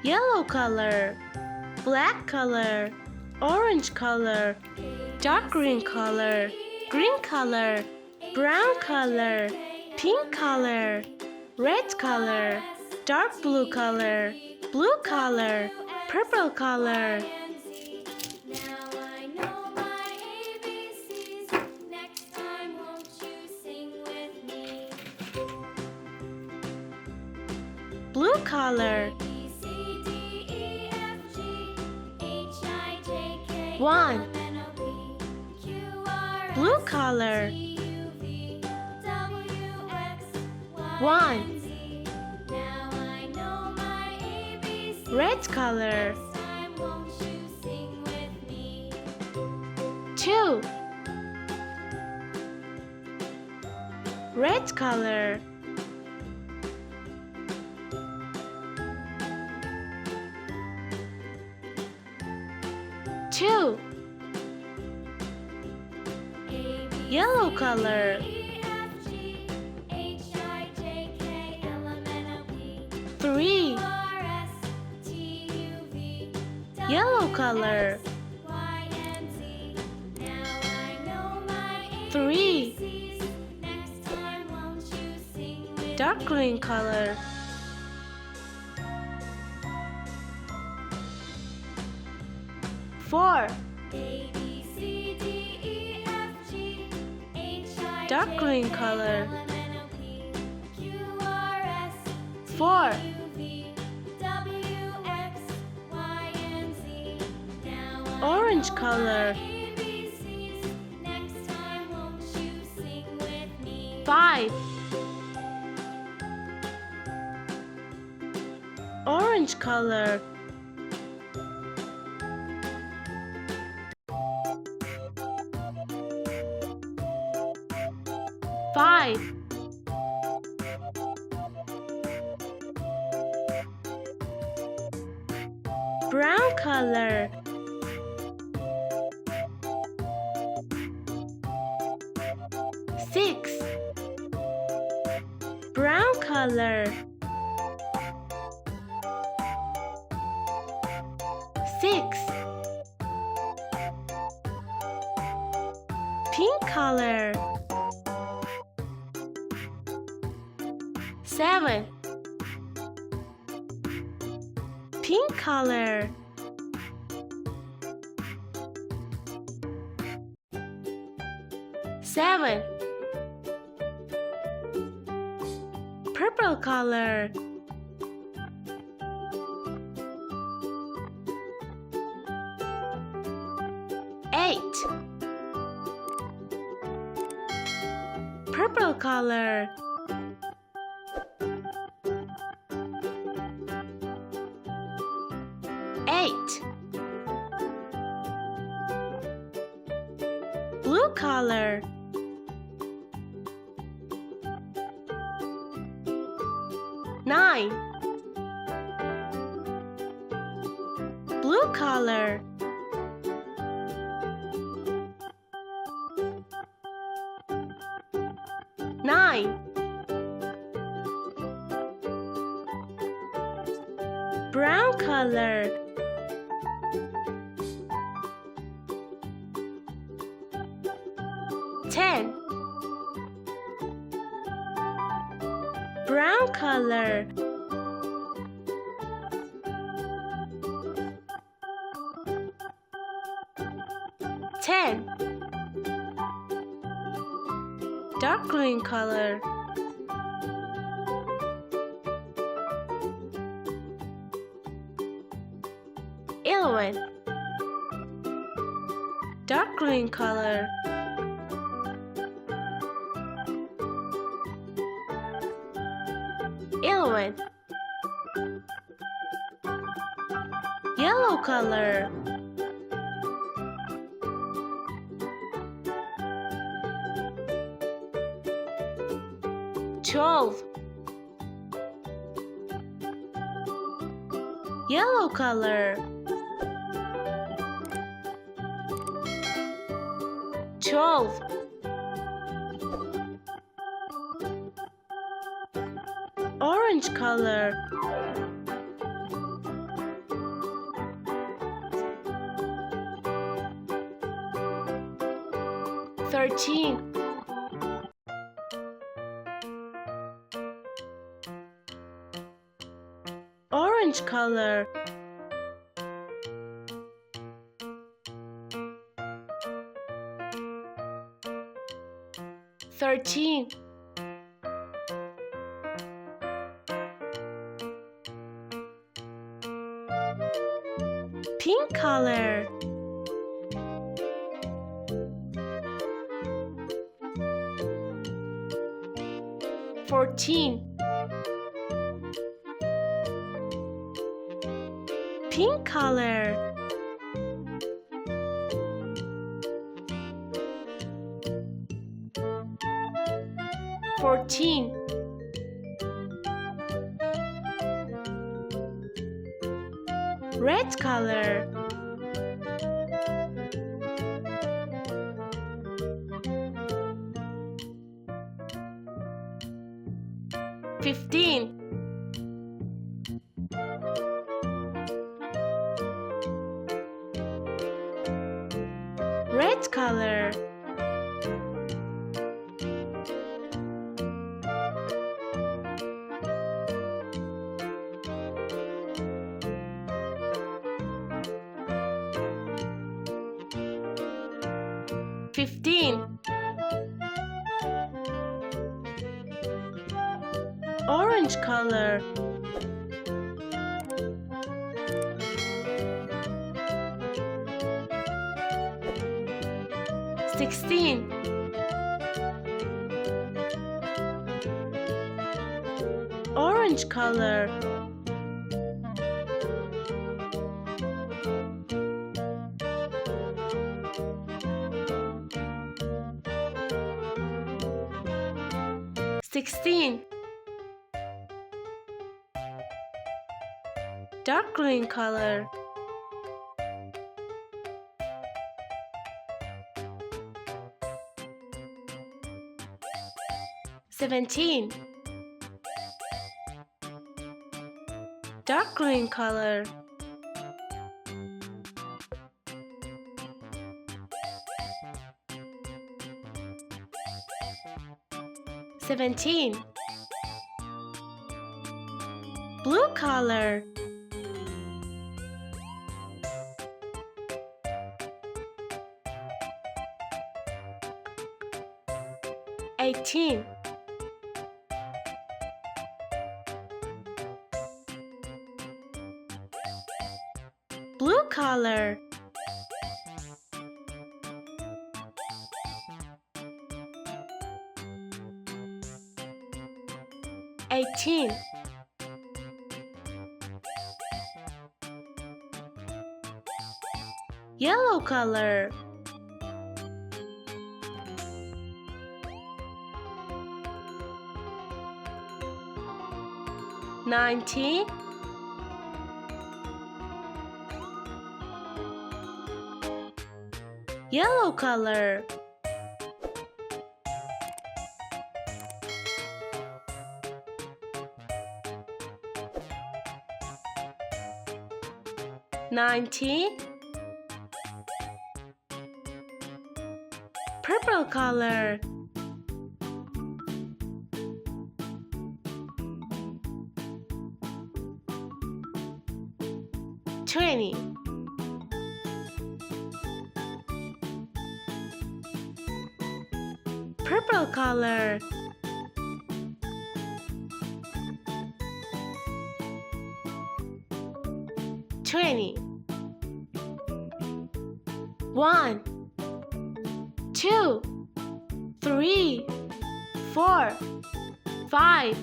yellow color, black color, orange color, dark green color, green color, brown color, pink color, red color, dark blue color, blue color, purple color. Now I know my ABCs. Next time, won't you sing with me? Blue color. B, C, D, E, F, G, H, I, J, K, L, 1. M, N, O, P, Q, R, S, Blue color. T, U, V, W, X, Y, 1. and Z. Now I know my ABCs. Red color. Next time, won't you sing with me? 2. Red color. 2. A, B, Yellow C, color. D, E, F, G, H, I, J, K, L, M, N, O, P, 3. R, S, T, U, V, W, Yellow color. X, Y, and Z. Now I know my 3. ABCs. Next time, won't you sing with Dark me? green color. 4. A, B, C, D, E, F, G, H, I, Dark J, green K, color. L, M, N, O, P, Q, R, S, T, 4. U, V, W, X, Y, and Z. Now I Orange know color. my ABCs. Next time, won't you sing with me? 5. Orange color. 5. Brown color. 6. Brown color. 6. Pink color. 7. Pink color. 7. Purple color. 8. Purple color. 8. Blue color. 9. Blue color. 9. Brown color. 10. Brown color. 10. Dark green color. 11. Dark green color. 11. Yellow color. 12. Yellow color. 12. Orange color. 14, orange color, 13, pink color, 14, pink color, 14, red color, 15, red color, 15, orange color, 16, orange color, 16, dark green color, 17, dark green color, 17, blue color, 18, blue color, 18, yellow color, 19, yellow color, 19, purple color, 20, purple color, 20, 1, 2, 3, 4, 5,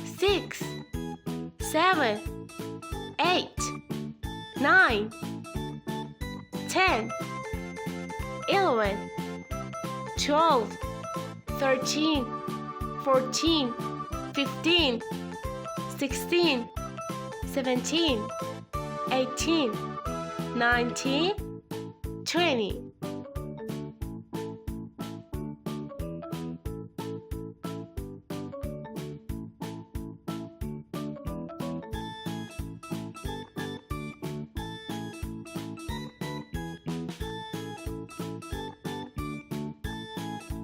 6, 7, 8, 9, 10, 11, 12, 13, 14, 15, 16, 17, 18, 19, 20.